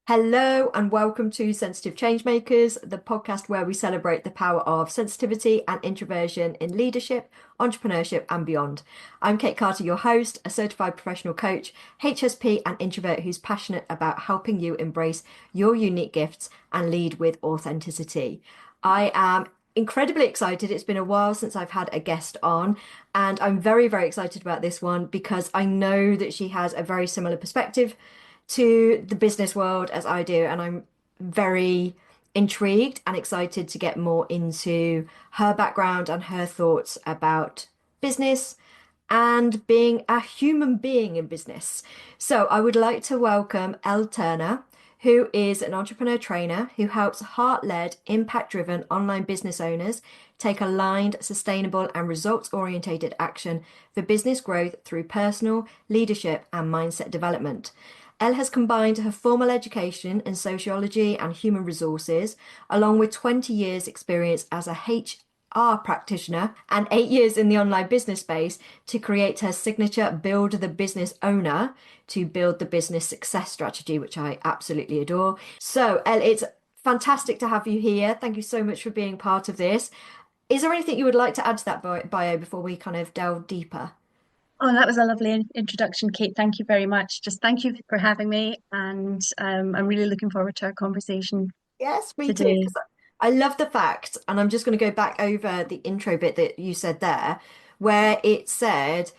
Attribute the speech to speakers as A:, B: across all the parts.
A: Hello and welcome to Sensitive Changemakers, the podcast where we celebrate the power of sensitivity and introversion in leadership, entrepreneurship, and beyond. I'm Kate Carter, your host, a certified professional coach, HSP, and introvert who's passionate about helping you embrace your unique gifts and lead with authenticity. I am incredibly excited. It's been a while since I've had a guest on, and I'm very, very excited about this one because I know that she has a very similar perspective to the business world as I do, and I'm very intrigued and excited to get more into her background and her thoughts about business and being a human being in business. So I would like to welcome Elle Turner, who is an entrepreneur trainer who helps heart-led, impact-driven online business owners take aligned, sustainable, and results-oriented action for business growth through personal, leadership, and mindset development. Elle has combined her formal education in sociology and human resources, along with 20 years' experience as a HR practitioner and 8 years in the online business space to create her signature Build the Business Owner to build the business success strategy, which I absolutely adore. So, Elle, it's fantastic to have you here. Thank you so much for being part of this. Is there anything you would like to add to that bio before we kind of delve deeper?
B: Oh, that was a lovely introduction, Kate. Thank you very much. Just thank you for having me, and I'm really looking forward to our conversation
A: Yes, me too,
B: today.
A: because I love the fact, and I'm just going to go back over the intro bit that you said there, where it said,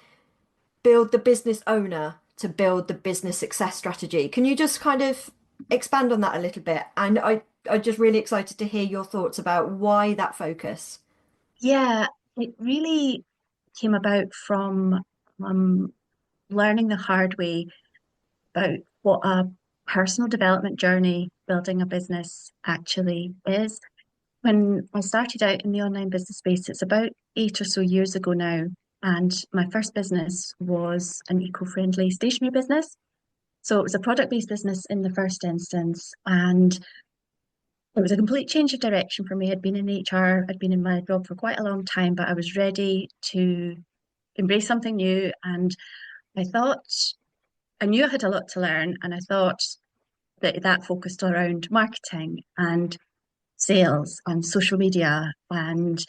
A: build the business owner to build the business success strategy. Can you just kind of expand on that a little bit? And I'm just really excited to hear your thoughts about why that focus.
B: Yeah, it really came about from um, learning the hard way about what a personal development journey building a business actually is. When I started out in the online business space, it's about 8 or so years ago now, and my first business was an eco-friendly stationery business. So it was a product-based business in the first instance, and it was a complete change of direction for me. I'd been in HR, I'd been in my job for quite a long time, but I was ready to embrace something new. And I thought I knew I had a lot to learn, and I thought that focused around marketing and sales and social media and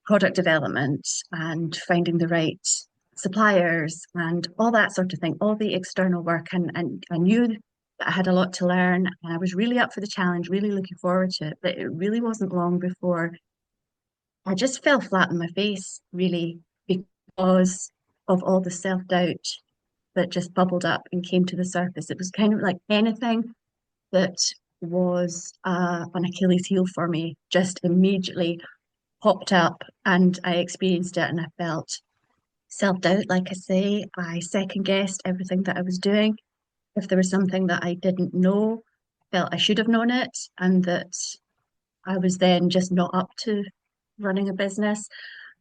B: product development and finding the right suppliers and all that sort of thing, all the external work. And I knew that I had a lot to learn, and I was really up for the challenge, really looking forward to it. But it really wasn't long before I just fell flat on my face, really, because of all the self-doubt that just bubbled up and came to the surface. It was kind of like anything that was an Achilles heel for me just immediately popped up, and I experienced it, and I felt self-doubt, like I say. I second guessed everything that I was doing. If there was something that I didn't know, felt I should have known it, and that I was then just not up to running a business.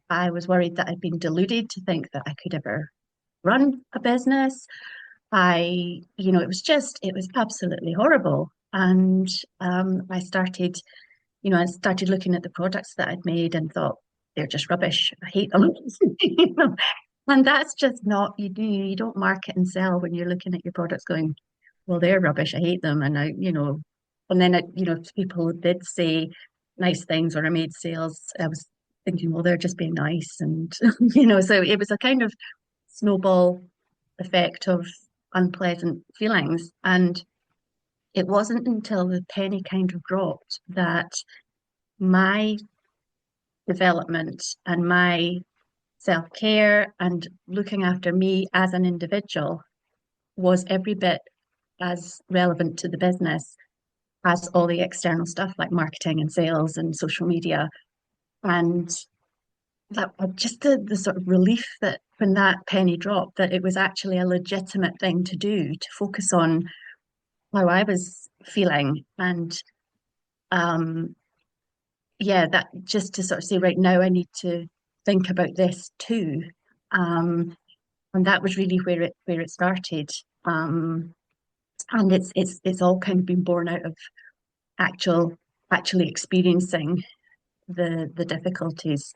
B: I was worried that I'd been deluded to think that I could ever run a business. It was absolutely horrible. And I started looking at the products that I'd made and thought, they're just rubbish. I hate them. You know? And that's just not, you don't market and sell when you're looking at your products going, well, they're rubbish. I hate them. And then, if people did say nice things or I made sales, I was thinking, well, they're just being nice. And, so it was a kind of snowball effect of unpleasant feelings. And it wasn't until the penny kind of dropped that my development and my self-care and looking after me as an individual was every bit as relevant to the business as all the external stuff like marketing and sales and social media. And that just the sort of relief that when that penny dropped, that it was actually a legitimate thing to do, to focus on how I was feeling. And um yeah, that just to sort of say, right now I need to think about this too. Um, and that was really where it started. Um, and it's all kind of been born out of actually experiencing the difficulties.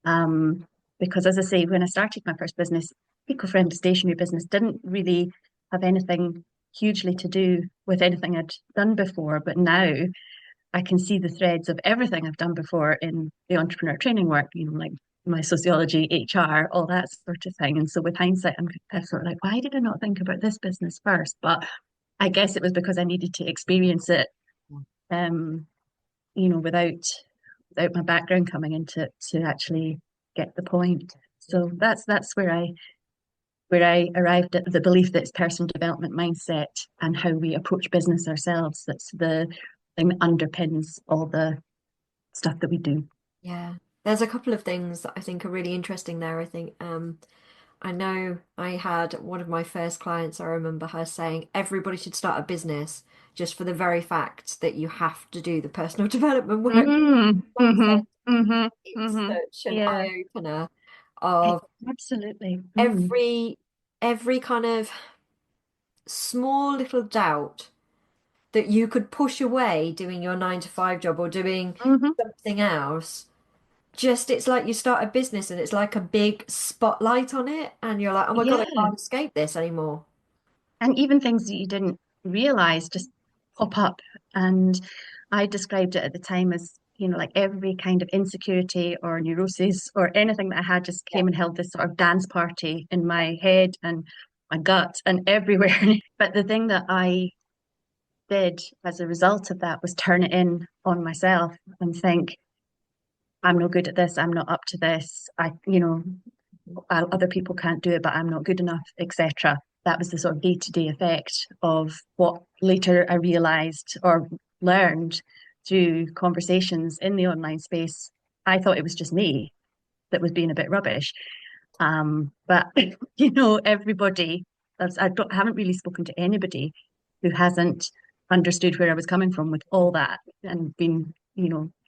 B: Um, because as I say, when I started my first business, eco-friendly stationery business didn't really have anything. hugely to do with anything I'd done before, but now I can see the threads of everything I've done before in the entrepreneur training work, like my sociology, HR, all that sort of thing. And so with hindsight, I'm sort of like, why did I not think about this business first? But I guess it was because I needed to experience it, um, without my background coming into to actually get the point. So that's where I arrived at the belief that it's personal development mindset and how we approach business ourselves. That's the thing that underpins all the stuff that we do.
A: Yeah. There's a couple of things that I think are really interesting there. I think I know I had one of my first clients, I remember her saying everybody should start a business just for the very fact that you have to do the personal development work.
B: Mm,
A: Mindset.
B: hmm hmm
A: It's
B: hmm
A: such an
B: Yeah,
A: eye-opener of
B: absolutely. Mm.
A: every kind of small little doubt that you could push away doing your 9 to 5 job or doing
B: Hmm.
A: something else. Just it's like you start a business and it's like a big spotlight on it, and you're like, oh my God, I
B: Yeah.
A: can't escape this anymore.
B: And even things that you didn't realize just pop up. And I described it at the time as, like every kind of insecurity or neurosis or anything that I had just
A: Yeah.
B: came and held this sort of dance party in my head and my gut and everywhere. But the thing that I did as a result of that was turn it in on myself and think, I'm no good at this. I'm not up to this. Other people can't do it, but I'm not good enough, etc. That was the sort of day-to-day effect of what later I realized or learned through conversations in the online space. I thought it was just me that was being a bit rubbish. But everybody, I haven't really spoken to anybody who hasn't understood where I was coming from with all that and been,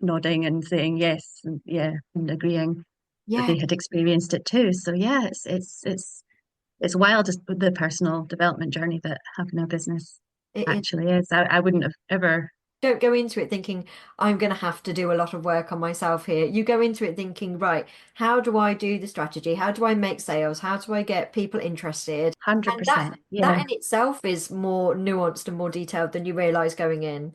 B: nodding and saying yes and yeah and agreeing that
A: Yeah,
B: they had experienced it too. So yeah, it's wild just the personal development journey that having a business
A: it is.
B: actually is. I wouldn't have ever
A: Don't go into it thinking I'm going to have to do a lot of work on myself here. You go into it thinking, right, how do I do the strategy? How do I make sales? How do I get people interested? And that
B: 100%.
A: that
B: Yeah.
A: in itself is more nuanced and more detailed than you realize going in.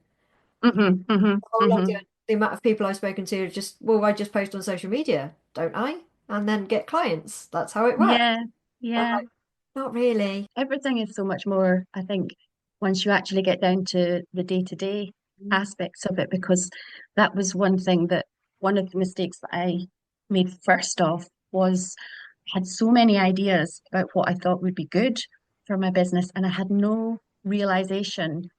B: Hmm hmm
A: The whole idea,
B: hmm
A: the amount of people I've spoken to are just, well, I just post on social media, don't I? And then get clients. That's how it works.
B: Yeah.
A: I'm
B: Yeah.
A: like, not really.
B: Everything is so much more, I think, once you actually get down to the day-to-day aspects of it, because that was one of the mistakes that I made first off was I had so many ideas about what I thought would be good for my business, and I had no realization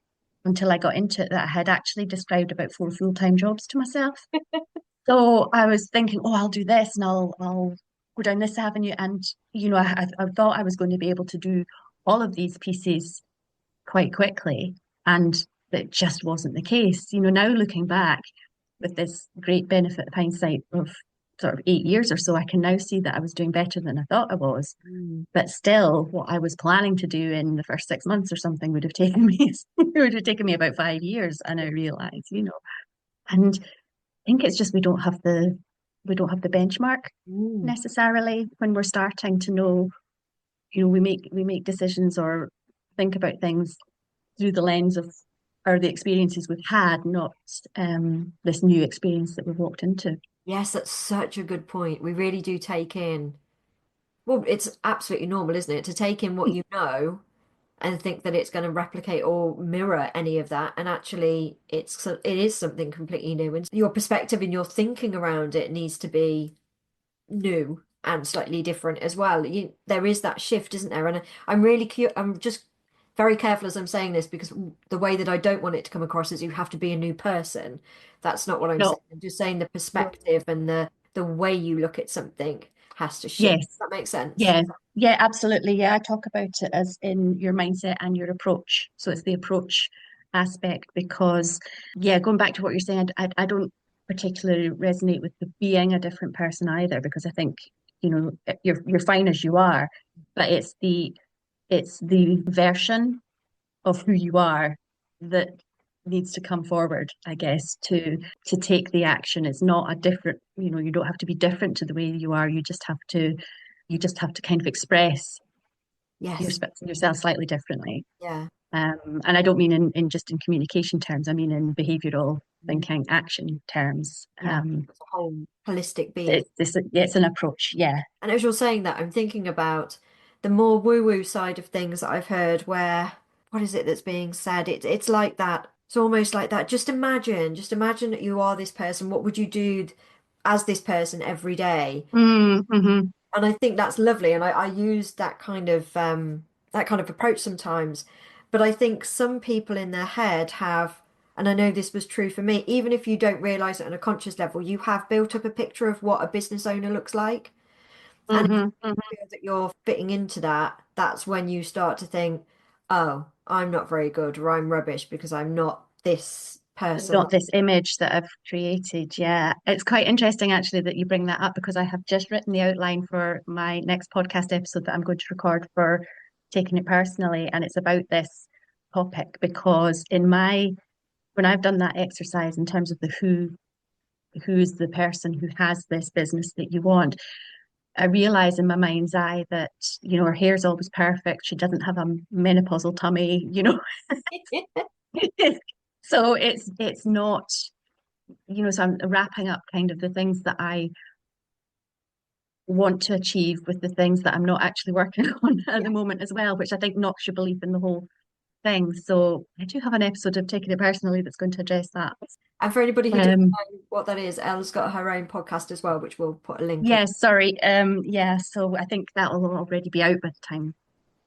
B: until I got into it that I had actually described about 4 full-time jobs to myself. So I was thinking, oh, I'll do this and I'll go down this avenue. And, I thought I was going to be able to do all of these pieces quite quickly. And that just wasn't the case. Now looking back with this great benefit of hindsight of sort of 8 years or so, I can now see that I was doing better than I thought I was.
A: Mm.
B: But still, what I was planning to do in the first 6 months or something would have taken me, it would have taken me about 5 years. And I realized. And think it's just we don't have the benchmark
A: Mm.
B: necessarily when we're starting to know, we make decisions or think about things through the lens of or the experiences we've had, not this new experience that we've walked into.
A: Yes, that's such a good point. We really do take in, well, it's absolutely normal, isn't it, to take in what you know and think that it's going to replicate or mirror any of that. And actually, it is something completely new. And your perspective and your thinking around it needs to be new and slightly different as well. There is that shift, isn't there? And I'm just very careful as I'm saying this because the way that I don't want it to come across is you have to be a new person. That's not what I'm saying.
B: No,
A: I'm just saying the perspective and the way you look at something has to shift. Does
B: yes,
A: that make sense?
B: yeah, yeah, absolutely. Yeah, I talk about it as in your mindset and your approach. So it's the approach aspect because, yeah, going back to what you're saying, I don't particularly resonate with the being a different person either because I think, you're fine as you are, but it's the version of who you are that needs to come forward, I guess, to take the action. It's not a different, you don't have to be different to the way you are. You just have to kind of express
A: Yes.
B: yourself slightly differently.
A: Yeah.
B: And I don't mean in just in communication terms, I mean in behavioral
A: Mm.
B: thinking, action terms.
A: Yeah, it's a whole holistic being.
B: It's an approach, yeah.
A: And as you're saying that, I'm thinking about the more woo-woo side of things that I've heard where, what is it that's being said? It's like that. It's almost like that. Just imagine that you are this person. What would you do as this person every day?
B: Mm-hmm.
A: And I think that's lovely. And I use that kind of approach sometimes. But I think some people in their head have, and I know this was true for me, even if you don't realize it on a conscious level, you have built up a picture of what a business owner looks like. And if
B: Mm-hmm.
A: you feel that you're fitting into that, that's when you start to think, oh, I'm not very good or I'm rubbish because I'm not this person.
B: Not this image that I've created. Yeah. It's quite interesting actually that you bring that up because I have just written the outline for my next podcast episode that I'm going to record for Taking It Personally. And it's about this topic because when I've done that exercise in terms of the who's the person who has this business that you want, I realize in my mind's eye that, her hair's always perfect. She doesn't have a menopausal tummy. So it's not, so I'm wrapping up kind of the things that I want to achieve with the things that I'm not actually working on at the moment as well, which I think knocks your belief in the whole thing. So I do have an episode of Taking It Personally that's going to address that.
A: And for anybody who doesn't
B: Um,
A: know what that is, Elle's got her own podcast as well, which we'll put a link in.
B: yeah, sorry. Yeah, so I think that will already be out by the time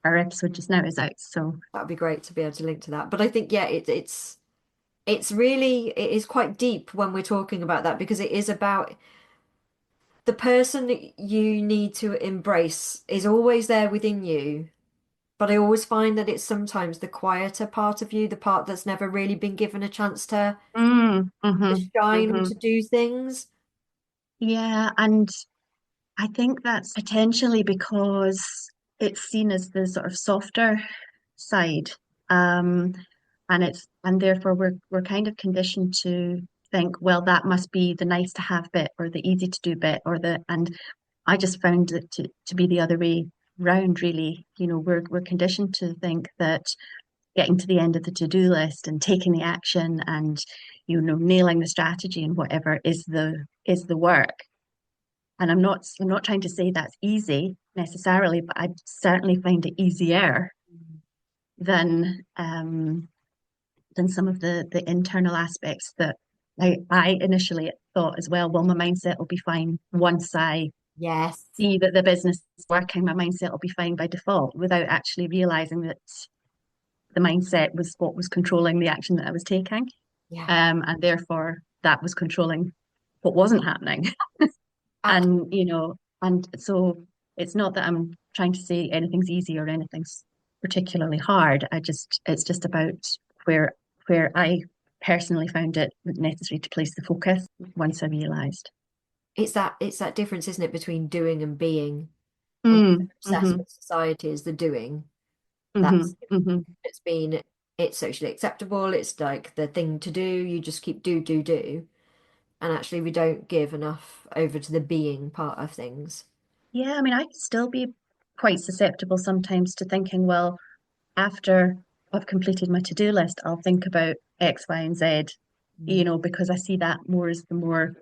B: our episode just now is out. So,
A: That'd be great to be able to link to that. But I think, yeah, it is quite deep when we're talking about that because it is about the person that you need to embrace is always there within you. But I always find that it's sometimes the quieter part of you, the part that's never really been given a chance to shine or
B: hmm
A: to do things.
B: yeah, and I think that's potentially because it's seen as the sort of softer side. Um, and therefore we're kind of conditioned to think, well, that must be the nice to have bit or the easy to do bit and I just found it to be the other way round, really. We're conditioned to think that getting to the end of the to-do list and taking the action and, nailing the strategy and whatever is the work. And I'm not trying to say that's easy necessarily, but I certainly find it easier than than some of the internal aspects that I initially thought as well. Well, my mindset will be fine once I
A: Yes.
B: see that the business is working. My mindset will be fine by default without actually realizing that the mindset was what was controlling the action that I was taking,
A: Yeah.
B: and therefore that was controlling what wasn't happening. And and so it's not that I'm trying to say anything's easy or anything's particularly hard. It's just about where where I personally found it necessary to place the focus once I realized.
A: It's that difference, isn't it, between doing and being. When you're
B: Mm,
A: obsessed
B: hmm
A: with society as the doing,
B: hmm
A: that's
B: hmm
A: it's been it's socially acceptable, it's like the thing to do, you just keep do. And actually we don't give enough over to the being part of things.
B: Yeah, I mean, I can still be quite susceptible sometimes to thinking, well, after I've completed my to-do list, I'll think about X, Y, and Z,
A: Mm.
B: because I see that more as the more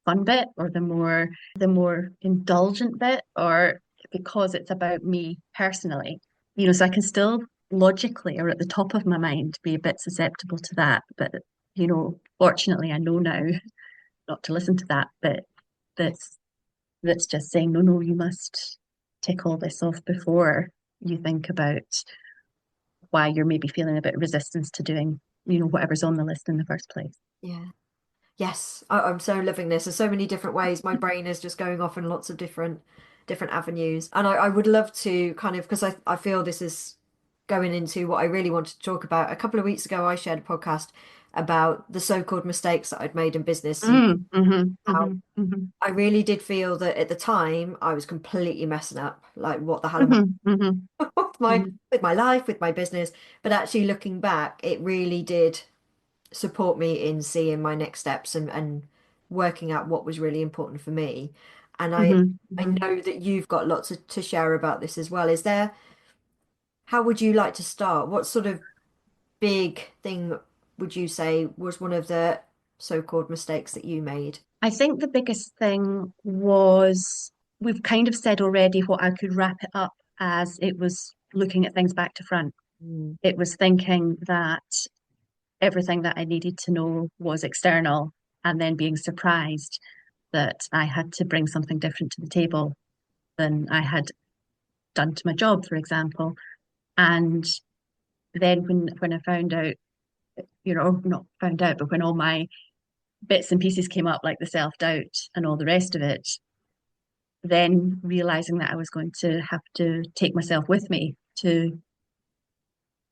B: fun bit or the more indulgent bit, or because it's about me personally. So I can still logically or at the top of my mind be a bit susceptible to that. But fortunately I know now not to listen to that bit
A: Yeah.
B: that's that's just saying, no, no, you must tick all this off before you think about why you're maybe feeling a bit of resistance to doing, whatever's on the list in the first place.
A: Yeah. Yes, I'm so loving this. There's so many different ways. My brain is just going off in lots of different avenues. And I would love to kind of because I feel this is going into what I really wanted to talk about. A couple of weeks ago, I shared a podcast about the so-called mistakes that I'd made in business and
B: Mm, hmm
A: how
B: hmm hmm
A: I really did feel that at the time I was completely messing up. Like, what the hell am I
B: hmm hmm
A: with my life, with my business? But actually looking back, it really did support me in seeing my next steps and working out what was really important for me. And
B: hmm
A: I
B: hmm
A: know that you've got lots to share about this as well. How would you like to start? What sort of big thing would you say was one of the so-called mistakes that you made?
B: I think the biggest thing was we've kind of said already what I could wrap it up as it was looking at things back to front.
A: Mm.
B: It was thinking that everything that I needed to know was external and then being surprised that I had to bring something different to the table than I had done to my job, for example. And then when I found out, not found out, but when all my bits and pieces came up, like the self-doubt and all the rest of it, then realizing that I was going to have to take myself with me to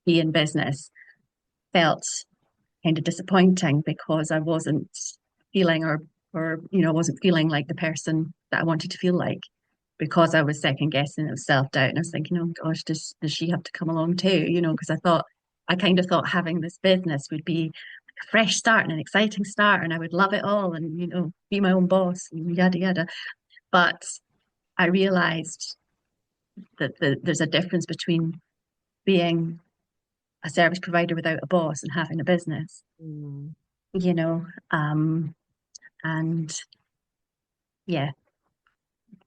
B: be in business felt kind of disappointing because I wasn't feeling or wasn't feeling like the person that I wanted to feel like because I was second guessing, it was self-doubt, and I was thinking, oh gosh, does she have to come along too? Because I kind of thought having this business would be a fresh start and an exciting start, and I would love it all, and be my own boss and yada yada. But I realized that there's a difference between being a service provider without a boss and having a business,
A: Mm.
B: you know. And yeah,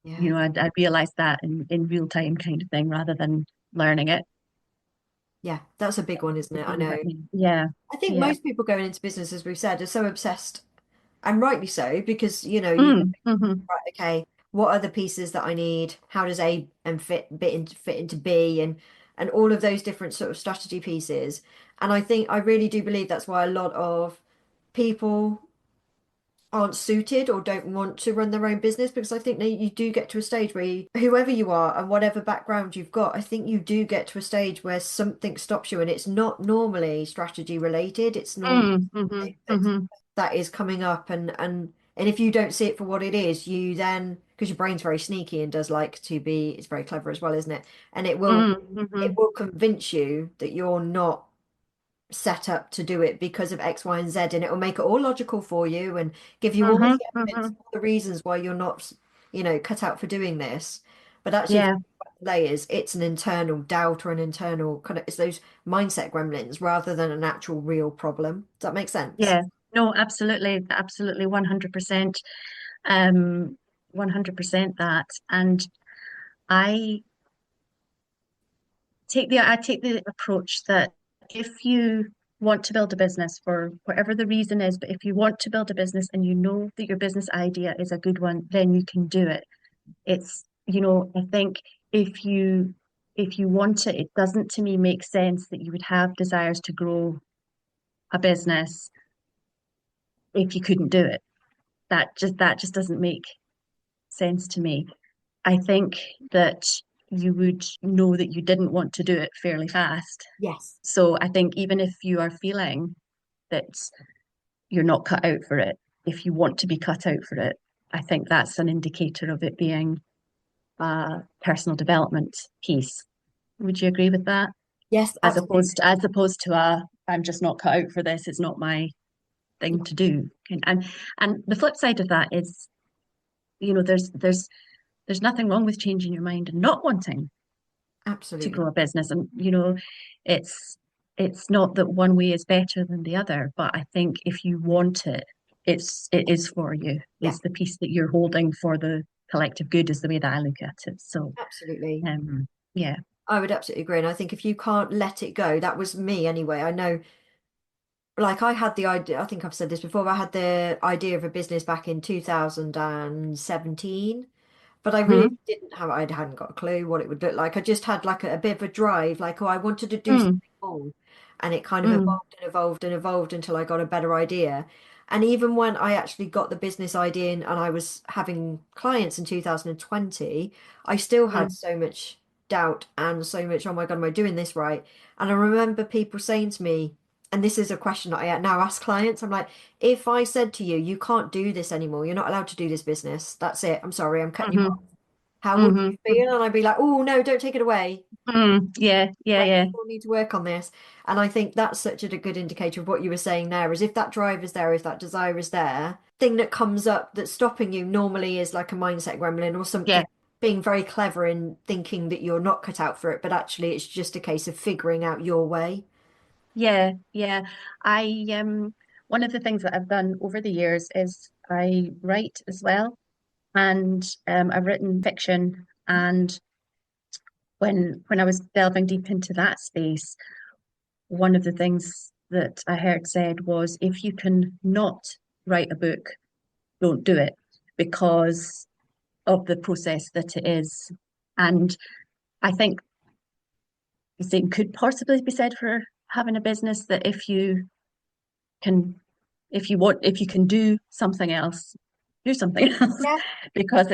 A: Yeah,
B: I realized that in real time kind of thing rather than learning it.
A: yeah, that's a big one, isn't it? I know.
B: Yeah,
A: I think
B: yeah.
A: most people going into business, as we've said, are so obsessed, and rightly so, because you
B: Mm, hmm
A: right, okay, what are the pieces that I need? How does A and fit into B and all of those different sort of strategy pieces. And I really do believe that's why a lot of people aren't suited or don't want to run their own business because I think that you do get to a stage where whoever you are and whatever background you've got, I think you do get to a stage where something stops you and it's not normally strategy related. It's normally
B: mm, hmm
A: something
B: hmm
A: that is coming up and if you don't see it for what it is, you then because your brain's very sneaky and does like to be, it's very clever as well, isn't it? And
B: mm,
A: it
B: hmm
A: will convince you that you're not set up to do it because of X, Y, and Z, and it will make it all logical for you and give you all
B: hmm
A: the evidence,
B: hmm
A: all the reasons why you're not, cut out for doing this. But actually, if you
B: Yeah,
A: think about the layers, it's an internal doubt or an internal kind of, it's those mindset gremlins rather than an actual real problem. Does that make sense?
B: yeah. No, absolutely, absolutely, 100%. Um, 100% that. And I I take the approach that if you want to build a business for whatever the reason is, but if you want to build a business and you know that your business idea is a good one, then you can do it. I think if you want it, it doesn't to me make sense that you would have desires to grow a business if you couldn't do it. That just doesn't make sense to me. I think that you would know that you didn't want to do it fairly fast.
A: Yes.
B: So I think even if you are feeling that you're not cut out for it, if you want to be cut out for it, I think that's an indicator of it being a personal development piece. Would you agree with that?
A: Yes,
B: As
A: absolutely.
B: opposed to I'm just not cut out for this. It's not my
A: Yeah,
B: thing to do. And the flip side of that is, there's nothing wrong with changing your mind and not wanting to
A: absolutely.
B: grow a business. And it's it's not that one way is better than the other, but I think if you want it, it is for you.
A: Yeah,
B: It's the piece that you're holding for the collective good is the way that I look at it. So
A: absolutely.
B: yeah.
A: I would absolutely agree. And I think if you can't let it go, that was me anyway. I know like I had the idea, I think I've said this before, but I had the idea of a business back in 2017, but I really
B: Mm,
A: didn't have, I hadn't got a clue what it would look like. I just had like a bit of a drive, like, oh, I wanted to do
B: mm,
A: something more. And it kind of
B: mm,
A: evolved and evolved and evolved until I got a better idea. And even when I actually got the business idea and I was having clients in 2020, I still had
B: mm,
A: so much doubt and so much, oh my God, am I doing this right? And I remember people saying to me, and this is a question that I now ask clients. I'm like, if I said to you, you can't do this anymore, you're not allowed to do this business. That's it. I'm sorry, I'm cutting you
B: mm,
A: off. How would
B: mm,
A: you feel? And I'd be like, oh no, don't take it away.
B: yeah, yeah,
A: Like, you
B: yeah,
A: still need to work on this. And I think that's such a good indicator of what you were saying there, is if that drive is there, if that desire is there, thing that comes up that's stopping you normally is like a mindset gremlin or
B: yeah,
A: something being very clever in thinking that you're not cut out for it, but actually it's just a case of figuring out your way.
B: Yeah, yeah. I One of the things that I've done over the years is I write as well, and I've written fiction. And when I was delving deep into that space, one of the things that I heard said was, if you can not write a book, don't do it because of the process that it is. And I think the same could possibly be said for having a business, that can if you can do something else, do something else,
A: Yeah,
B: because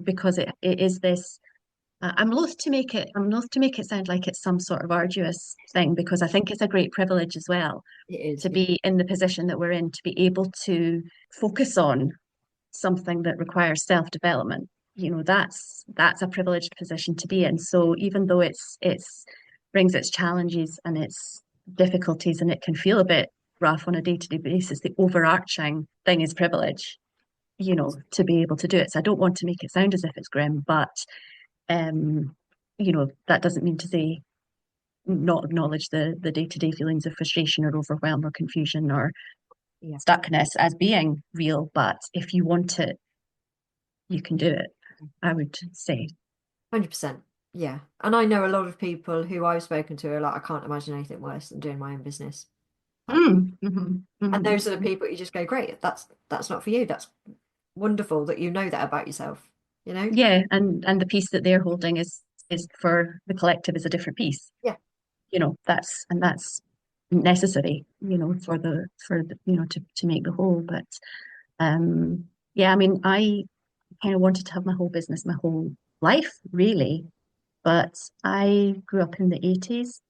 B: because it is this. I'm loath to make it sound like it's some sort of arduous thing, because I think it's a great privilege as well
A: it is.
B: to be in the position that we're in, to be able to focus on something that requires self-development. That's a privileged position to be in. So even though it's brings its challenges and its difficulties, and it can feel a bit rough on a day-to-day basis, the overarching thing is privilege, to be able to do it. So I don't want to make it sound as if it's grim, but um, that doesn't mean to say not acknowledge the day-to-day feelings of frustration or overwhelm or confusion or
A: Yeah,
B: stuckness as being real. But if you want it, you can do it, I would say.
A: 100%. Yeah. And I know a lot of people who I've spoken to are like, I can't imagine anything worse than doing my own business. Like, and those are the people you just go, great, that's not for you. That's wonderful that you know that about yourself, you know?
B: Yeah, and the piece that they're holding is for the collective, is a different piece.
A: Yeah.
B: That's necessary, for the, to make the whole. But yeah, I mean, I kind of wanted to have my whole business my whole life, really. But I grew up in the 80s,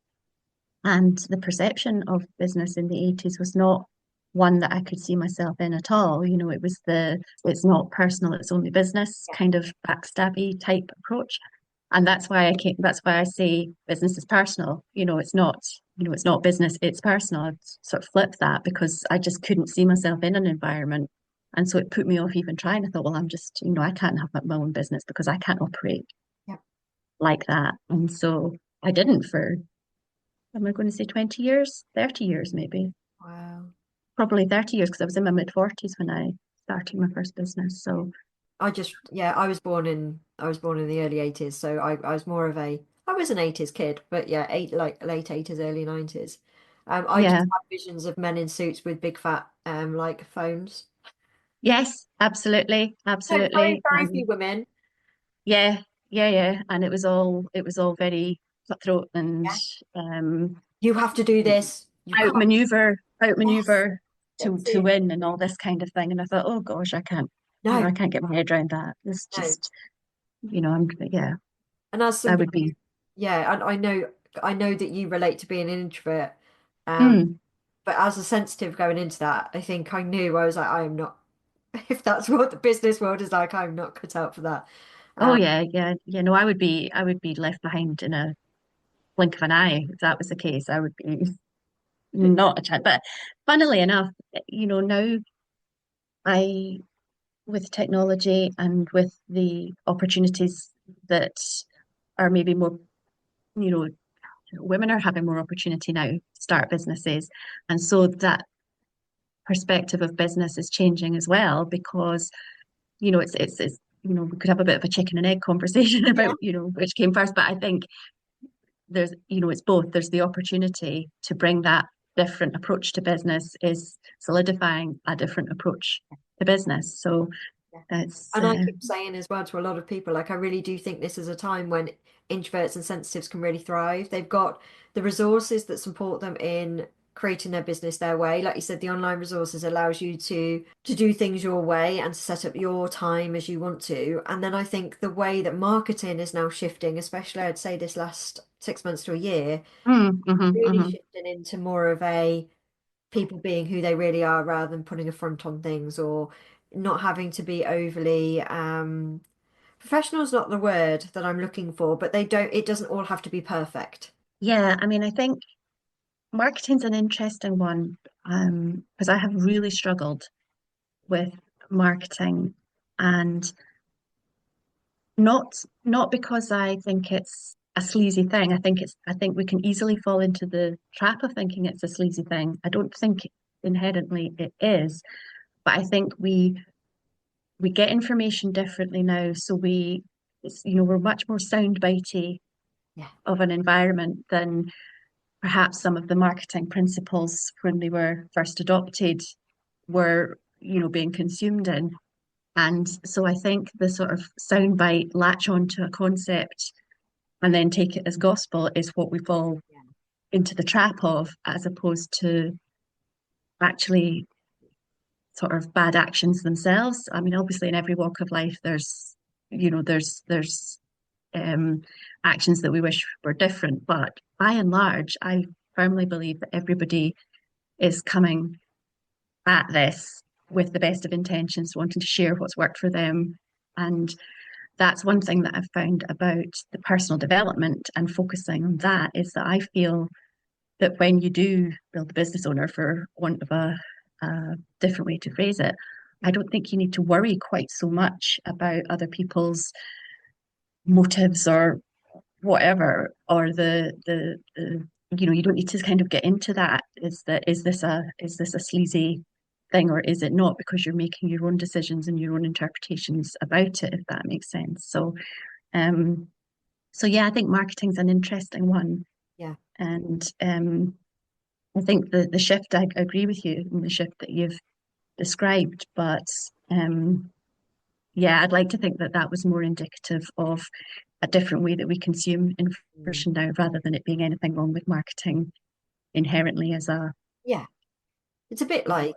B: and the perception of business in the 80s was not one that I could see myself in at all. It was it's not personal, it's only business
A: Yeah.
B: kind of backstabby type approach. And that's why I say business is personal. It's not business, it's personal. I've sort of flipped that because I just couldn't see myself in an environment. And so it put me off even trying. I thought, well, I'm just, I can't have my own business because I can't operate
A: Yeah.
B: like that. And so I didn't for, am I going to say 20 years? 30 years, maybe.
A: Wow.
B: Probably 30 years, because I was in my mid 40s when I started my first business. So,
A: Yeah, I was born in the early 80s, so I was more of I was an 80s kid, but yeah, like late 80s, early 90s. I just
B: yeah.
A: had visions of men in suits with big fat like phones.
B: Yes, absolutely.
A: No, very,
B: Absolutely.
A: very few women.
B: Yeah, yeah, yeah. And it was all very cutthroat and
A: Yeah.
B: um
A: You have to do this. You can't. Yes,
B: outmaneuver to
A: that's
B: to
A: it.
B: win and all this kind of thing. And I thought, oh gosh, I
A: No,
B: can't get my head around that. It's
A: no.
B: just, yeah,
A: And as
B: I
A: somebody,
B: would be.
A: yeah, and I know that you relate to being an introvert. Um,
B: Mm.
A: but as a sensitive going into that, I think I knew I was like, I am not, if that's what the business world is like, I'm not cut out for that.
B: Oh
A: Um,
B: yeah, yeah, yeah. No, I would be left behind in a blink of an eye. If that was the case, I would be not a chance. But funnily enough, now I, with technology and with the opportunities that are maybe more, you know, women are having more opportunity now to start businesses. And so that perspective of business is changing as well, because, we could have a bit of a chicken and egg conversation
A: yeah,
B: about, which came first. But I think it's both. There's the opportunity to bring that different approach to business, is solidifying a different approach to business. So
A: yeah.
B: it's,
A: And I keep saying as well to a lot of people, like I really do think this is a time when introverts and sensitives can really thrive. They've got the resources that support them in creating their business their way. Like you said, the online resources allows you to do things your way and to set up your time as you want to. And then I think the way that marketing is now shifting, especially I'd say this last 6 months to a year, really
B: mhm.
A: shifting into more of a people being who they really are rather than putting a front on things or not having to be overly professional is not the word that I'm looking for, but it doesn't all have to be perfect.
B: Yeah, I mean, I think marketing's an interesting one, because I have really struggled with marketing, and not because I think it's a sleazy thing. I think we can easily fall into the trap of thinking it's a sleazy thing. I don't think inherently it is, but I think we get information differently now. So we're much more soundbitey
A: Yeah.
B: of an environment than perhaps some of the marketing principles when they were first adopted were, being consumed in. And so I think the sort of soundbite latch onto a concept and then take it as gospel is what we fall
A: Yeah.
B: into the trap of, as opposed to actually sort of bad actions themselves. I mean, obviously, in every walk of life, there's um, actions that we wish were different, but by and large, I firmly believe that everybody is coming at this with the best of intentions, wanting to share what's worked for them. And that's one thing that I've found about the personal development and focusing on that is that I feel that when you do build a business owner, for want of a different way to phrase it, I don't think you need to worry quite so much about other people's motives or whatever, or you don't need to kind of get into that. Is this a sleazy thing or is it not? Because you're making your own decisions and your own interpretations about it, if that makes sense. Um, so yeah, I think marketing's an interesting one.
A: Yeah.
B: And I think the shift, I agree with you in the shift that you've described, but yeah, I'd like to think that that was more indicative of a different way that we consume
A: Mm.
B: information now, rather than it being anything wrong with marketing inherently as a
A: Yeah. It's a bit like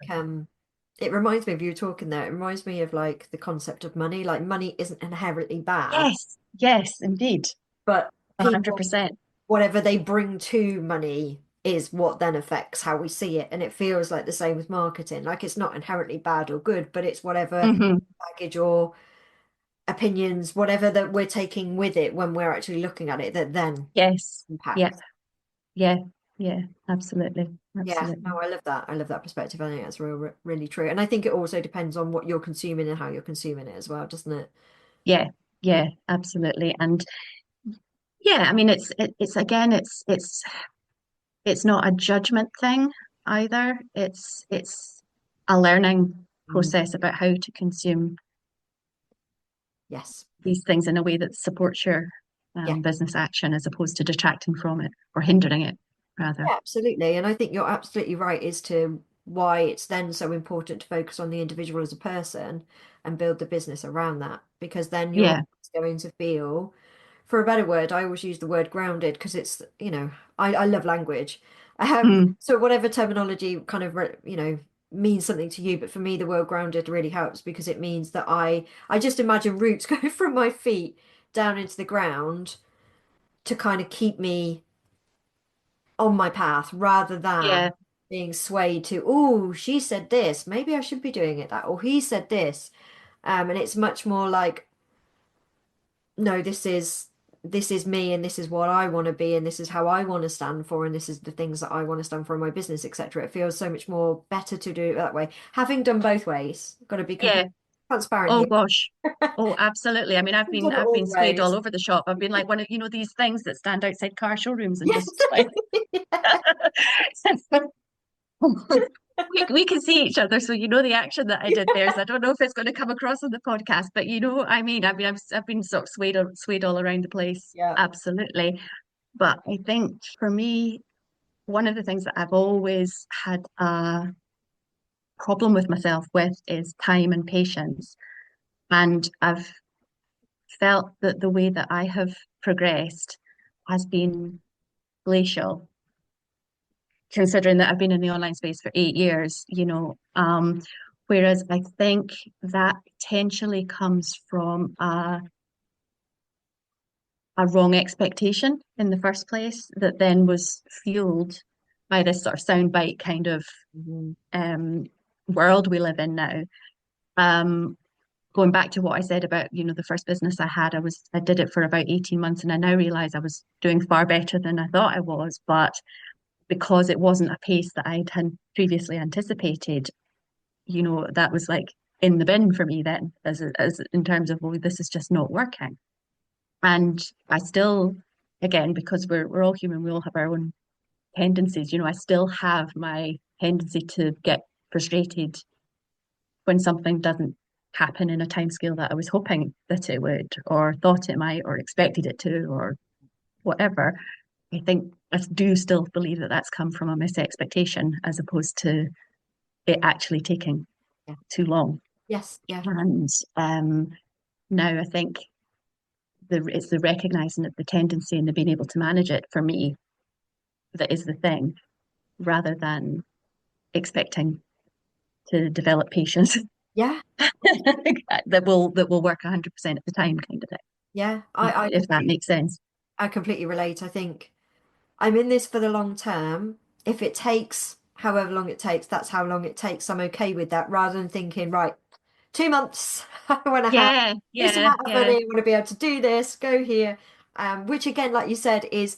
A: it reminds me of you were talking there. It reminds me of like the concept of money. Like money isn't inherently bad,
B: yes, yes, indeed,
A: but people
B: 100%.
A: whatever they bring to money is what then affects how we see it. And it feels like the same with marketing. Like it's not inherently bad or good, but it's whatever
B: Hmm.
A: baggage or opinions, whatever that we're taking with it when we're actually looking at it that then
B: Yes, yeah,
A: impacts.
B: yeah, yeah, absolutely,
A: Yeah,
B: absolutely.
A: no, I love that. I love that perspective. I think that's really true. And I think it also depends on what you're consuming and how you're consuming it as well, doesn't it?
B: Yeah, yeah, absolutely. And yeah, I mean, it's again, it's not a judgment thing either. It's a learning
A: Mm.
B: process about how to consume
A: Yes.
B: these things in a way that supports your
A: Yeah.
B: business action as opposed to detracting from it or hindering it, rather.
A: Yeah, absolutely. And I think you're absolutely right as to why it's then so important to focus on the individual as a person and build the business around that. Because then you're
B: Yeah.
A: going to feel, for a better word, I always use the word grounded because it's, I love language.
B: Mm.
A: So whatever terminology kind of, means something to you, but for me, the word grounded really helps because it means that I just imagine roots going from my feet down into the ground to kind of keep me on my path rather than
B: Yeah.
A: being swayed to, oh, she said this, maybe I should be doing it that, or he said this. And it's much more like, no, this is me and this is what I want to be and this is how I want to stand for and this is the things that I want to stand for in my business, etc. It feels so much more better to do it that way. Having done both ways, got to be
B: Yeah.
A: completely transparent
B: Oh
A: here.
B: gosh. Oh, absolutely. I mean,
A: I've done it
B: I've
A: all
B: been swayed all
A: ways.
B: over the shop. I've been like one of, these things that stand outside car showrooms and
A: Yes.
B: just like we can see each other, so you know the action that I did there. So I don't know if it's going to come across on the podcast, but you know what I mean. I've been sort of swayed all around the place.
A: Yeah.
B: Absolutely. But I think for me, one of the things that I've always had a problem with myself with is time and patience. And I've felt that the way that I have progressed has been glacial, considering that I've been in the online space for 8 years, whereas I think that potentially comes from a wrong expectation in the first place that then was fueled by this sort of soundbite kind of
A: Mhm.
B: um, world we live in now. Um, Going back to what I said about, the first business I had, I did it for about 18 months and I now realize I was doing far better than I thought I was. But because it wasn't a pace that had previously anticipated, that was like in the bin for me then, as in terms of, well, this is just not working. And I still again, because we're all human, we all have our own tendencies. I still have my tendency to get frustrated when something doesn't happen in a timescale that I was hoping that it would, or thought it might, or expected it to, or whatever. I think I do still believe that that's come from a misexpectation as opposed to it actually taking
A: Yeah.
B: too long.
A: Yes. Yeah.
B: And now I think it's the recognizing of the tendency and the being able to manage it for me that is the thing, rather than expecting to develop patience
A: Yeah.
B: that will work 100% of the time, kind of thing.
A: Yeah. I
B: If that
A: completely
B: makes sense.
A: I completely relate. I think I'm in this for the long term. If it takes however long it takes, that's how long it takes. I'm okay with that rather than thinking, right, 2 months, I want to have
B: Yeah,
A: this
B: yeah,
A: amount of
B: yeah.
A: money, I want to be able to do this, go here. Which again, like you said, is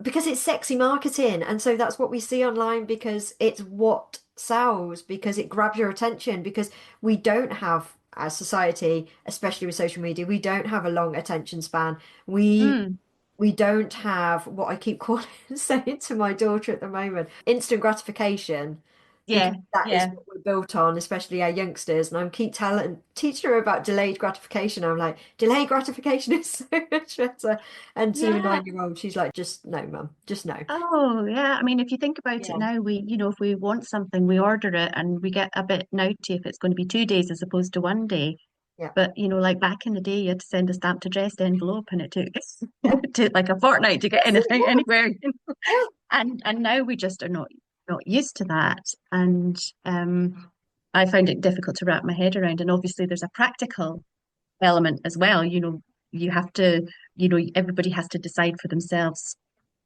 A: because it's sexy marketing. And so that's what we see online because it's what sells, because it grabs your attention, because we don't have, as society, especially with social media, we don't have a long attention span. We
B: Mm,
A: we don't have what I keep calling saying to my daughter at the moment, instant gratification, because
B: yeah,
A: that is
B: yeah,
A: what we're built on, especially our youngsters. And I'm keep telling teaching her about delayed gratification. I'm like, delayed gratification is so much better. And to a
B: yeah.
A: 9-year-old, she's like, just no, mum, just no.
B: Oh, yeah. I mean, if you think about it
A: Yeah,
B: now, if we want something, we order it and we get a bit naughty if it's going to be 2 days as opposed to one day.
A: yeah,
B: But, like back in the day, you had to send a stamped addressed envelope and it took
A: yeah.
B: it took like a fortnight to get
A: Yes, it
B: anything
A: was.
B: anywhere.
A: Yeah,
B: And now we just are not used to that. And I find it difficult to wrap my head around. And obviously there's a practical element as well. You have to, everybody has to decide for themselves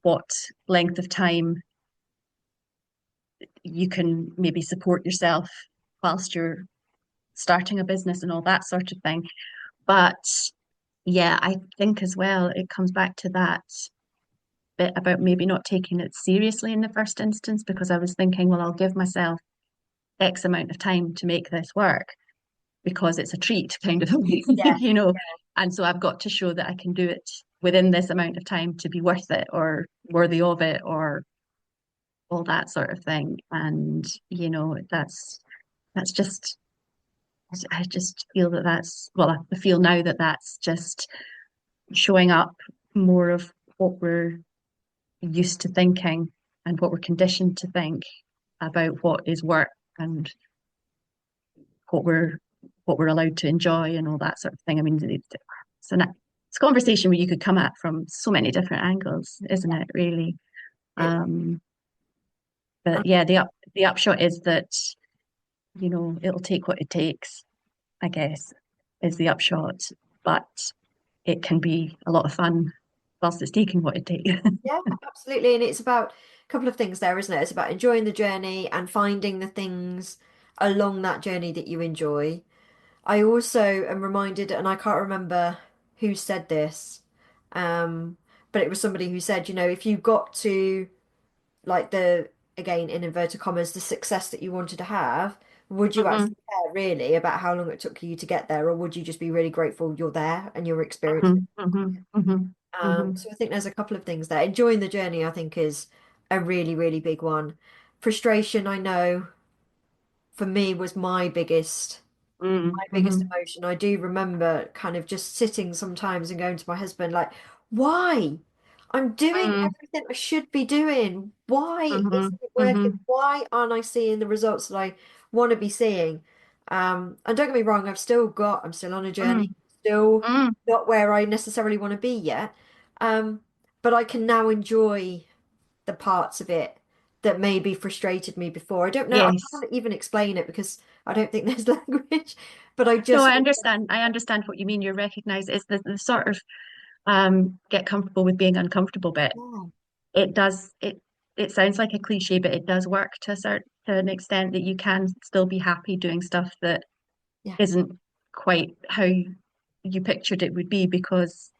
B: what length of time you can maybe support yourself whilst you're starting a business and all that sort of thing. But yeah, I think as well, it comes back to that bit about maybe not taking it seriously in the first instance because I was thinking, well, I'll give myself X amount of time to make this work because it's a treat kind of thing,
A: yeah,
B: And so I've got to show that I can do it within this amount of time to be worth it or worthy of it or all that sort of thing. And, that's just, I just feel that well, I feel now that that's just showing up more of what we're used to thinking and what we're conditioned to think about what is work and what we're allowed to enjoy and all that sort of thing. I mean, it's a conversation where you could come at from so many different angles, isn't
A: yeah.
B: it, really?
A: It,
B: Um,
A: and
B: but yeah, the upshot is that, it'll take what it takes, I guess, is the upshot. But it can be a lot of fun whilst it's taking what it takes.
A: yeah, absolutely. And it's about a couple of things there, isn't it? It's about enjoying the journey and finding the things along that journey that you enjoy. I also am reminded, and I can't remember who said this, but it was somebody who said, if you got to like again, in inverted commas, the success that you wanted to have, would you
B: hmm
A: actually care really about how long it took you to get there, or would you just be really grateful you're there and you're experiencing
B: hmm hmm hmm
A: it?
B: hmm
A: So I think there's a couple of things there. Enjoying the journey, I think, is a really, really big one. Frustration, I know, for me was my biggest
B: hmm
A: emotion. I do remember kind of just sitting sometimes and going to my husband, like, why? I'm doing
B: hmm
A: everything I should be doing. Why
B: hmm
A: isn't it working?
B: hmm
A: Why aren't I seeing the results that I want to be seeing? And don't get me wrong, I'm still on a journey, still
B: hmm
A: not where I necessarily want to be yet. Um, but I can now enjoy the parts of it that maybe frustrated me before. I don't know. I
B: Yes.
A: can't even explain it because I don't think there's language, but I
B: No,
A: just,
B: I understand. I understand what you mean. You recognize it's the sort of get comfortable with being uncomfortable bit.
A: yeah,
B: It does it sounds like a cliche, but it does work to an extent that you can still be happy doing stuff that
A: yeah,
B: isn't quite how you pictured it would be because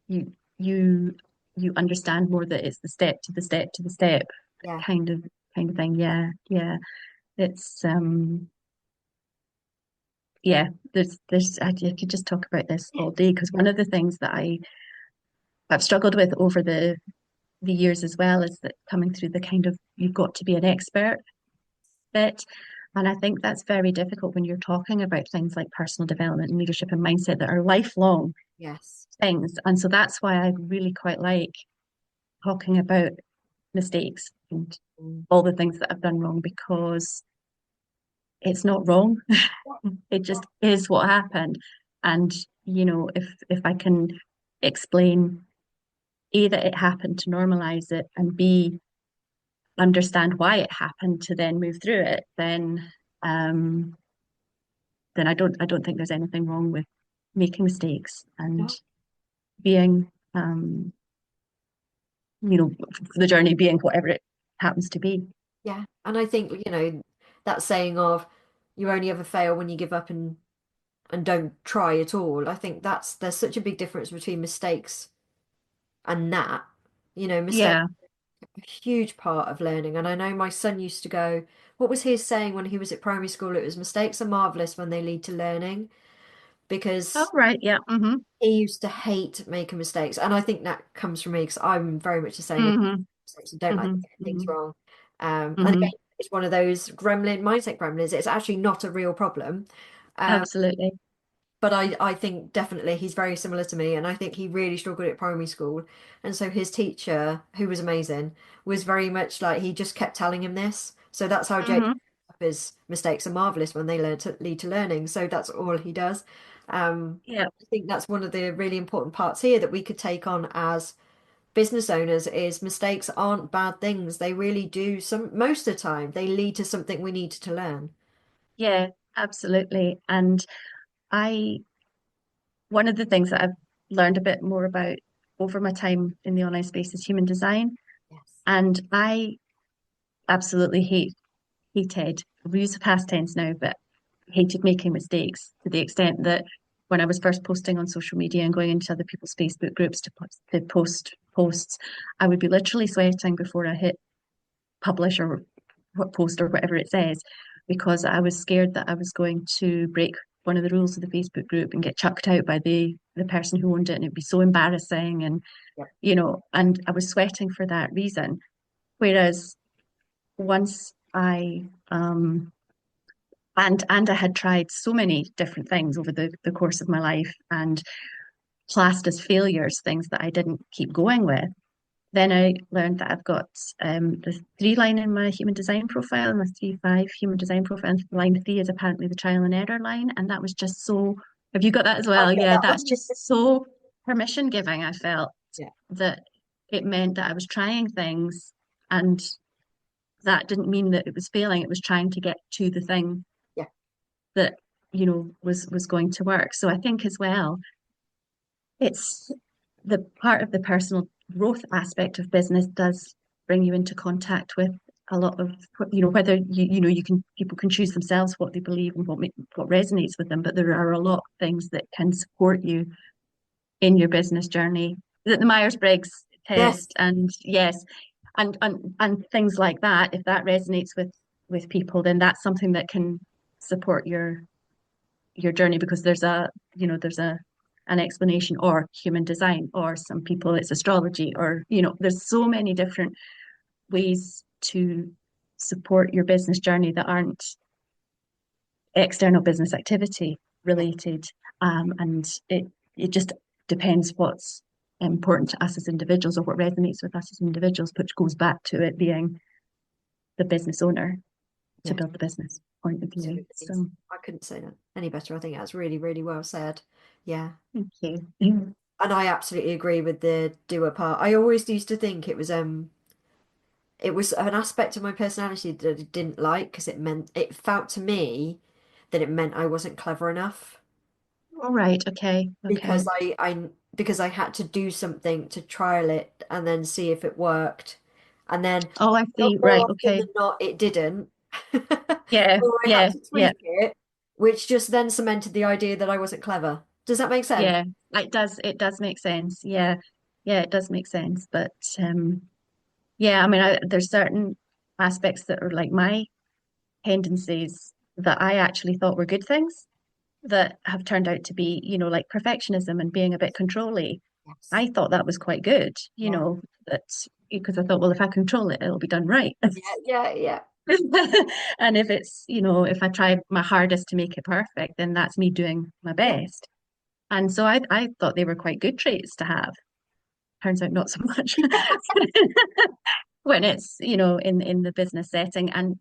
B: you you you understand more that it's the step to the step to the step
A: yeah,
B: kind of kind of thing. Yeah, yeah. It's yeah, I could just talk about this all day because one of the things that I've struggled with over the years as well is that coming through the kind of you've got to be an expert bit. And I think that's very difficult when you're talking about things like personal development and leadership and mindset that are lifelong
A: Yes.
B: things. And so that's why I really quite like talking about mistakes and
A: Mm.
B: all the things that I've done wrong because it's not wrong. It just is what happened. And, if I can explain A, that it happened to normalize it and B, understand why it happened to then move through it, um then I don't think there's anything wrong with making mistakes and
A: No.
B: being you know, the journey being whatever it happens to be.
A: Yeah. And I think, that saying of you only ever fail when you give up and don't try at all. I think there's such a big difference between mistakes and that. Mistakes
B: Yeah.
A: are a huge part of learning. And I know my son used to go, what was his saying when he was at primary school? It was mistakes are marvelous when they lead to learning
B: Oh,
A: because
B: right. Yeah.
A: he used to hate making mistakes. And I think that comes from me because I'm very much the same. I hate
B: hmm
A: mistakes and don't like
B: hmm
A: getting things wrong. And
B: hmm
A: again, it's one of those mindset gremlins. It's actually not a real problem. Um,
B: Absolutely.
A: but I think definitely he's very similar to me, and I think he really struggled at primary school. And so his teacher, who was amazing, was very much like he just kept telling him this. So that's how Jake
B: hmm
A: his mistakes are marvelous when they lead to learning. So that's all he does.
B: Yeah.
A: I think that's one of the really important parts here that we could take on as business owners is mistakes aren't bad things. They really do most of the time they lead to something we need to learn.
B: Yeah. Absolutely. And I, one of the things that I've learned a bit more about over my time in the online space is human design.
A: Yes.
B: And I absolutely hated, we use the past tense now, but hated making mistakes to the extent that when I was first posting on social media and going into other people's Facebook groups to post posts, I would be literally sweating before I hit publish or what post or whatever it says, because I was scared that I was going to break one of the rules of the Facebook group and get chucked out by the person who owned it, and it'd be so embarrassing, and
A: Yep.
B: and I was sweating for that reason. Whereas once I and I had tried so many different things over the course of my life and classed as failures things that I didn't keep going with. Then I learned that I've got the 3 line in my human design profile and the 3-5 human design profile. And line 3 is apparently the trial and error line. And that was just so, have you got that as
A: I've
B: well?
A: got
B: Yeah,
A: that
B: that's
A: one.
B: just so permission giving. I felt
A: Yeah.
B: that it meant that I was trying things and that didn't mean that it was failing. It was trying to get to the thing
A: Yeah.
B: that, was going to work. So I think as well, it's the part of the personal growth aspect of business does bring you into contact with a lot of whether you can people can choose themselves what they believe and what resonates with them, but there are a lot of things that can support you in your business journey. The Myers-Briggs
A: Yes.
B: test, and yes, and things like that. If that resonates with people, then that's something that can support your journey, because there's a an explanation, or human design, or some people it's astrology, or there's so many different ways to support your business journey that aren't external business activity
A: Yeah.
B: related. And it just depends what's important to us as individuals, or what resonates with us as individuals, which goes back to it being the business owner to
A: Yeah.
B: build the business point of view.
A: Absolutely.
B: So
A: I couldn't say that any better. I think that's really, really well said. Yeah.
B: thank you.
A: And I absolutely agree with the doer part. I always used to think it was an aspect of my personality that I didn't like because it felt to me that it meant I wasn't clever enough
B: All right. Okay. Okay.
A: because I had to do something to trial it and then see if it worked. And then
B: Oh, I see.
A: more
B: Right.
A: often
B: Okay.
A: than not, it didn't.
B: Yeah.
A: Or I had
B: Yeah.
A: to
B: Yeah.
A: tweak it, which just then cemented the idea that I wasn't clever. Does that make sense?
B: Yeah. It does. It does make sense. Yeah. Yeah. It does make sense. But yeah. I mean, there's certain aspects that are like my tendencies that I actually thought were good things that have turned out to be, like perfectionism and being a bit controlly.
A: Yes.
B: I thought that was quite good,
A: Yeah.
B: that because I thought, well, if I control it, it'll be done right.
A: Yeah. Yeah. Yeah.
B: And if if I try my hardest to make it perfect, then that's me doing my
A: Yeah.
B: best. And so I thought they were quite good traits to have. Turns out not so much when it's, in the business setting and,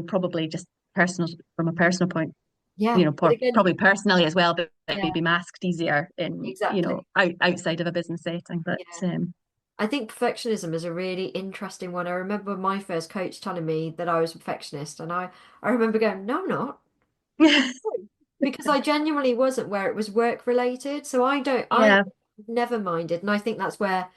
B: probably just personal from a personal point,
A: Yeah. But again,
B: probably personally as well, but
A: yeah,
B: maybe masked easier in,
A: exactly.
B: outside of a business setting. But
A: Yeah. I think perfectionism is a really interesting one. I remember my first coach telling me that I was a perfectionist, and I remember going, no, I'm not. Because I genuinely wasn't where it was work related. So I
B: Yeah,
A: never minded. And I think that's where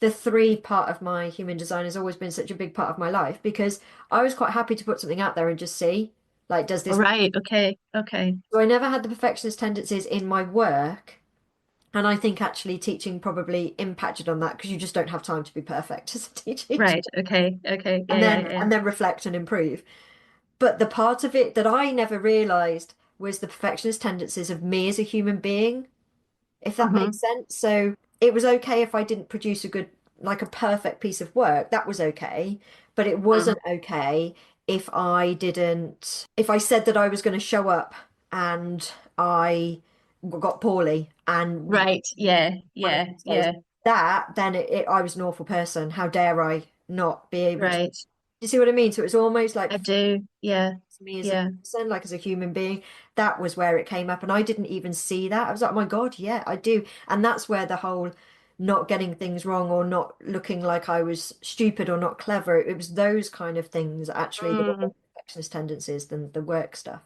A: the three part of my human design has always been such a big part of my life because I was quite happy to put something out there and just see, like, does
B: all
A: this work?
B: right, okay, okay.
A: So I never had the perfectionist tendencies in my work. And I think actually teaching probably impacted on that because you just don't have time to be perfect as a teacher
B: Right, okay, okay. Yeah,
A: and
B: yeah,
A: then
B: yeah.
A: and then reflect and improve. But the part of it that I never realized was the perfectionist tendencies of me as a human being, if that
B: Mm-hmm.
A: makes sense. So it was okay if I didn't produce a good, like a perfect piece of work. That was okay. But it
B: Mm.
A: wasn't okay if I didn't, if I said that I was going to show up and I got poorly and
B: Right, yeah,
A: one of
B: yeah,
A: these days,
B: yeah.
A: that, then I was an awful person. How dare I not be able to?
B: Right.
A: You see what I mean? So it was almost like
B: I do. Yeah,
A: me as a
B: yeah.
A: person, like as a human being, that was where it came up. And I didn't even see that. I was like, oh my God, yeah, I do. And that's where the whole not getting things wrong or not looking like I was stupid or not clever, it was those kind of things actually that were
B: Mm,
A: more perfectionist tendencies than the work stuff.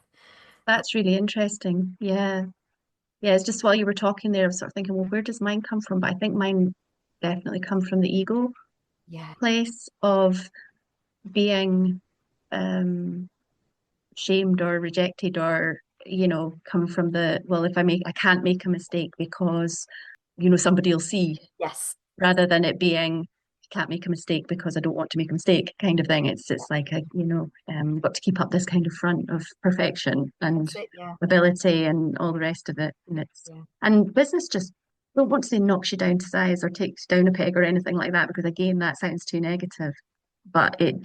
B: that's really interesting. Yeah. Yeah, it's just while you were talking there, I was sort of thinking, well, where does mine come from? But I think mine definitely come from the ego
A: Yeah.
B: place of being um shamed or rejected or, come from well, if I can't make a mistake because, somebody will see
A: Yes.
B: rather than it being I can't make a mistake because I don't want to make a mistake kind of thing. It's like got to keep up this kind of front of perfection and
A: That's it. Yeah.
B: ability and all the rest of it.
A: Yeah.
B: And business just don't want to say knocks you down to size or takes you down a peg or anything like that because again that sounds too negative. But it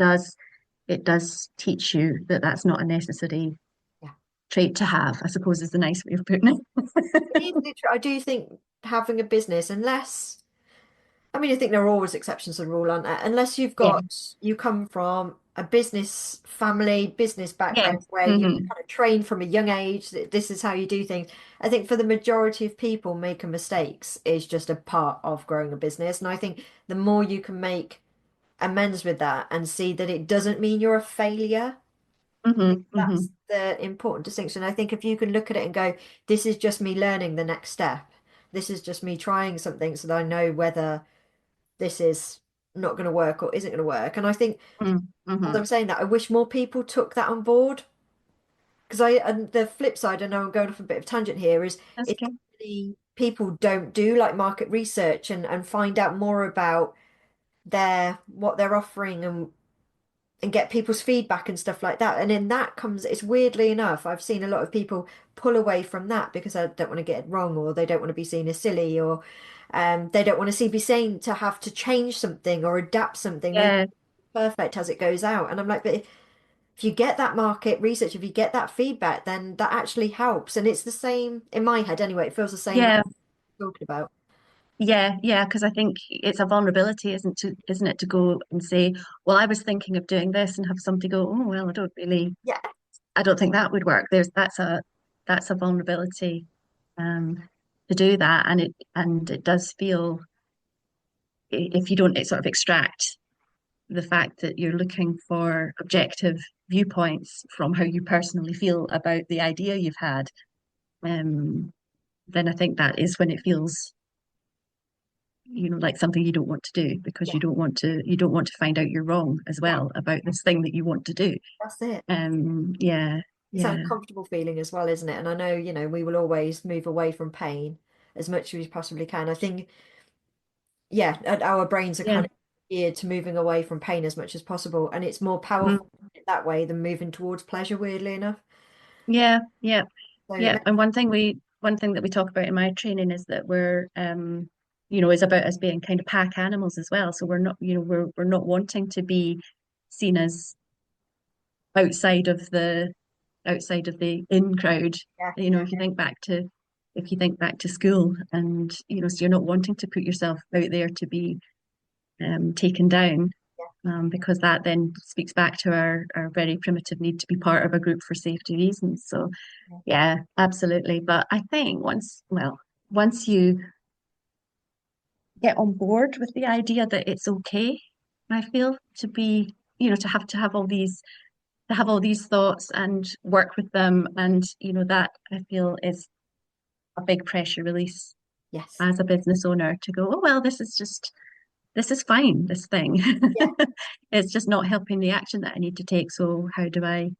B: does teach you that that's not a necessary
A: Yeah.
B: trait to have, I suppose is the nice way of putting
A: It
B: it.
A: is literally, I do think having a business, unless I mean, I think there are always exceptions to the rule, aren't there? Unless
B: Yeah.
A: you come from a business family, business
B: Yeah.
A: background where you
B: Hmm.
A: kind of train from a young age that this is how you do things. I think for the majority of people, making mistakes is just a part of growing a business. And I think the more you can make amends with that and see that it doesn't mean you're a failure, I think
B: Hmm.
A: that's
B: Hmm.
A: the important distinction. I think if you can look at it and go, this is just me learning the next step. This is just me trying something so that I know whether this is not going to work or isn't going to work. And I think as
B: Hmm.
A: I'm saying that, I wish more people took that on board because and the flip side, I know I'm going off a bit of tangent here,
B: That's
A: is
B: okay.
A: actually people don't do like market research and find out more about what they're offering and get people's feedback and stuff like that. And then that comes, it's weirdly enough, I've seen a lot of people pull away from that because I don't want to get it wrong or they don't want to be seen as silly or they don't want to be seen to have to change something or adapt something. They
B: Yeah.
A: perfect as it goes out. And I'm like, but if you get that market research, if you get that feedback, then that actually helps. And it's the same in my head anyway. It feels the same like
B: Yeah.
A: talking about.
B: Yeah, yeah, because I think it's a vulnerability, isn't it, to go and say, well, I was thinking of doing this and have somebody go, oh, well,
A: Yeah,
B: I don't think that would work. That's a vulnerability um to do that. And it does feel if you don't sort of extract the fact that you're looking for objective viewpoints from how you personally feel about the idea you've had, um, then I think that is when it feels like something you don't want to do because
A: yeah,
B: you don't want to find out you're wrong as
A: yeah,
B: well about this thing that you want to do.
A: that's it.
B: Yeah,
A: It's that
B: yeah,
A: uncomfortable feeling as well, isn't it? And I know, we will always move away from pain as much as we possibly can. I think, yeah, our brains are
B: yeah,
A: kind of geared to moving away from pain as much as possible. And it's more
B: mhm,
A: powerful that way than moving towards pleasure, weirdly enough.
B: yeah, yeah,
A: So it
B: yeah.
A: makes,
B: And one thing that we talk about in my training is that we're is about us being kind of pack animals as well. So we're not, we're not wanting to be seen as outside of the in crowd.
A: Yeah,
B: If you think back to school, and so you're not wanting to put yourself out there to be taken down, because that then speaks back to our very primitive need to be part of a group for safety reasons. So
A: yeah,
B: yeah, absolutely. But I think once you get on board with the idea that it's okay, I feel to be, to have all these thoughts and work with them, and that I feel is a big pressure release
A: yes,
B: as a business owner to go, oh well, this is fine, this thing.
A: yeah.
B: It's just not helping the action that I need to take. So how do I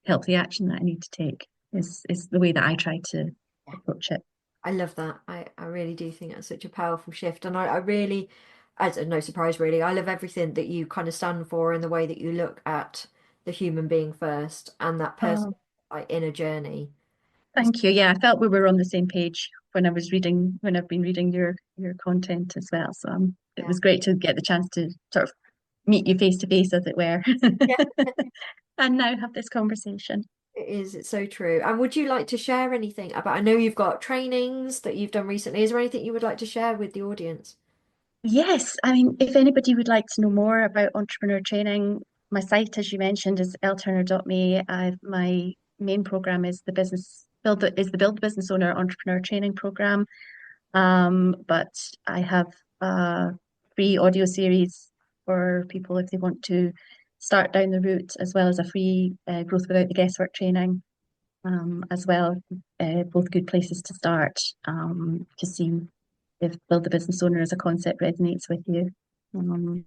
B: help the action that I need to take is the way that I try to approach it.
A: I love that. I really do think that's such a powerful shift. And I really, as no surprise really, I love everything that you kind of stand for and the way that you look at the human being first and that
B: Oh,
A: personal inner journey. It's,
B: thank you. Yeah, I felt we were on the same page when I've been reading your content as well. So it
A: yeah.
B: was great to get the chance to sort of meet you face to face, as it were,
A: Yeah,
B: and now have this conversation.
A: it is. It's so true. And would you like to share anything about, I know you've got trainings that you've done recently. Is there anything you would like to share with the audience?
B: Yes, I mean, if anybody would like to know more about entrepreneur training, my site, as you mentioned, is elleturner.me. My main program is the Build Business Owner Entrepreneur Training Program. But I have a free audio series for people if they want to start down the route, as well as a free growth without the guesswork training, as well. Both good places to start, to see if build a business owner as a concept resonates with you. Um,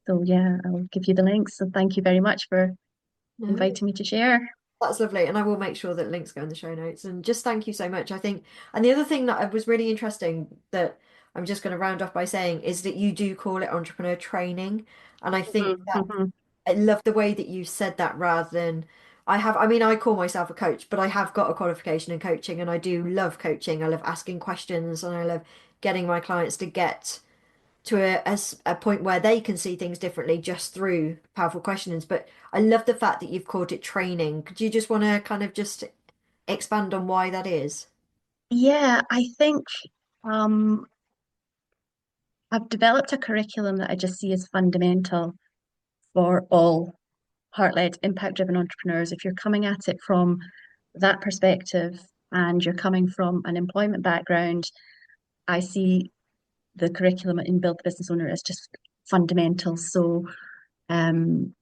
B: so yeah, I'll give you the links. So thank you very much for
A: No.
B: inviting me to share.
A: That's lovely. And I will make sure that links go in the show notes. And just thank you so much. I think, and the other thing that was really interesting that I'm just going to round off by saying is that you do call it entrepreneur training. And I think
B: Mhm,
A: that
B: mhm.
A: I love the way that you said that rather than I mean, I call myself a coach, but I have got a qualification in coaching and I do love coaching. I love asking questions and I love getting my clients to get to a point where they can see things differently just through powerful questions. But I love the fact that you've called it training. Could you just want to kind of just expand on why that is?
B: Yeah, I think um, I've developed a curriculum that I just see as fundamental for all heart-led, impact-driven entrepreneurs. If you're coming at it from that perspective and you're coming from an employment background, I see the curriculum in Build the Business Owner as just fundamental. So um,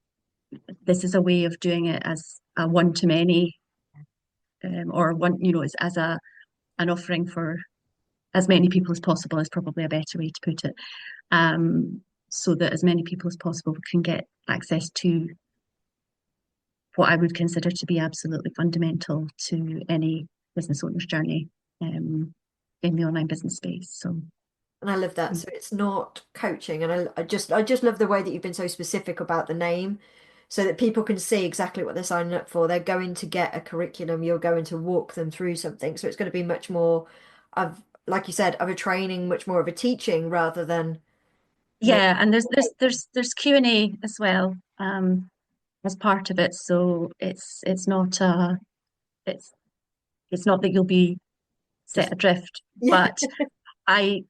B: this is a way of doing it as a one-to-many, or one, as a an offering for as many people as possible is probably a better way to put it. So that as many people as possible can get access to what I would consider to be absolutely fundamental to any business owner's journey, in the online business space. So
A: And I love that. So it's not coaching. And I just love the way that you've been so specific about the name so that people can see exactly what they're signing up for. They're going to get a curriculum. You're going to walk them through something. So it's going to be much more of, like you said, of a training, much more of a teaching rather than maybe.
B: yeah, and there's Q&A as well, as part of it. So it's it's not that you'll be set
A: Just
B: adrift,
A: yeah.
B: but I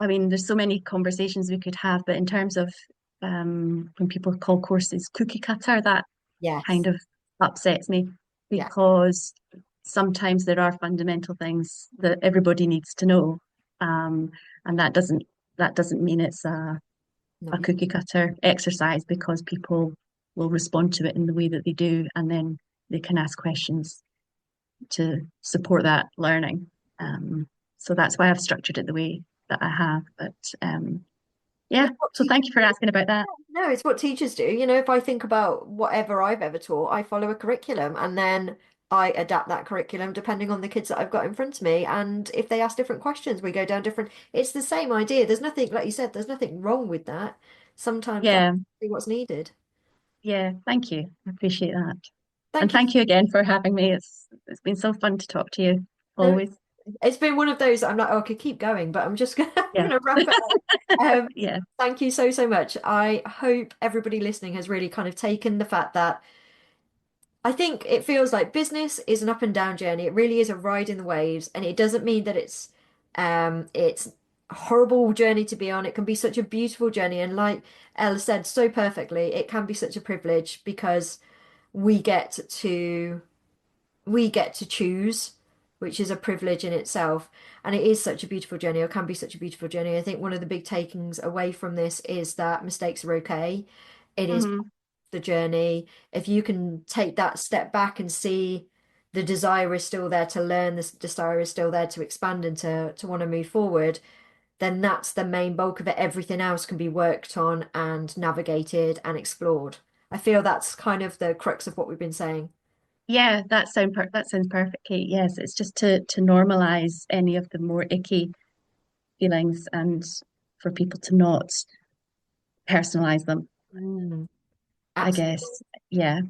B: I mean, there's so many conversations we could have, but in terms of when people call courses cookie cutter, that kind
A: Yes.
B: of upsets me,
A: Yeah.
B: because sometimes there are fundamental things that everybody needs to know, um, and that doesn't mean it's a
A: No.
B: cookie cutter exercise, because people will respond to it in the way that they do, and then they can ask questions to support that learning. So that's why I've structured it the way that I have. But yeah,
A: It's what
B: so
A: teachers
B: thank you for
A: do.
B: asking about that.
A: No, it's what teachers do. If I think about whatever I've ever taught, I follow a curriculum and then I adapt that curriculum depending on the kids that I've got in front of me. And if they ask different questions, we go down different. It's the same idea. There's nothing, like you said, there's nothing wrong with that. Sometimes that's
B: Yeah,
A: what's needed.
B: yeah, thank you. I appreciate that. And
A: Thank you.
B: thank you again for having me. It's been so fun to talk to you
A: No,
B: always.
A: It's been one of those that I'm like, oh, I could keep going, but I'm just gonna, I'm
B: Yeah.
A: gonna wrap it up.
B: Yeah.
A: Thank you so, so much. I hope everybody listening has really kind of taken the fact that I think it feels like business is an up and down journey. It really is a ride in the waves, and it doesn't mean that it's a horrible journey to be on. It can be such a beautiful journey, and like Elle said so perfectly, it can be such a privilege because we get to we get to choose, which is a privilege in itself. And it is such a beautiful journey, or can be such a beautiful journey. I think one of the big takings away from this is that mistakes are okay. It is
B: Hmm.
A: the journey. If you can take that step back and see the desire is still there to learn, the desire is still there to expand and to want to move forward, then that's the main bulk of it. Everything else can be worked on and navigated and explored. I feel that's kind of the crux of what we've been saying.
B: Yeah, that sounds perfect, Kate. Yes, it's just to normalize any of the more icky feelings and for people to not personalize them,
A: Mm.
B: I
A: Absolutely.
B: guess. Yeah,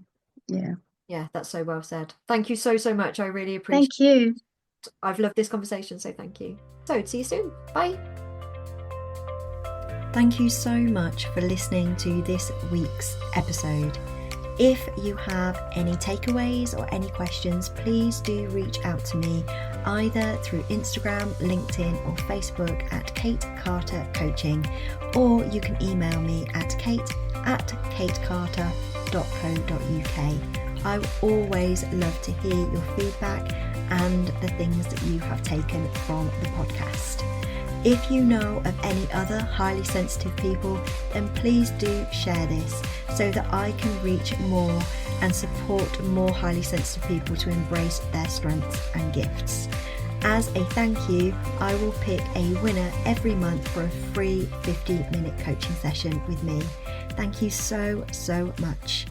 B: yeah.
A: Yeah, that's so well said. Thank you so, so much. I really appreciate
B: Thank you.
A: it. I've loved this conversation, so thank you. So, see you soon. Bye. Thank you so much for listening to this week's episode. If you have any takeaways or any questions, please do reach out to me either through Instagram, LinkedIn, or Facebook at Kate Carter Coaching, or you can email me at kate@katecarter.co.uk. I always love to hear your feedback and the things that you have taken from the podcast. If you know of any other highly sensitive people, then please do share this so that I can reach more and support more highly sensitive people to embrace their strengths and gifts. As a thank you, I will pick a winner every month for a free 50-minute coaching session with me. Thank you so, so much.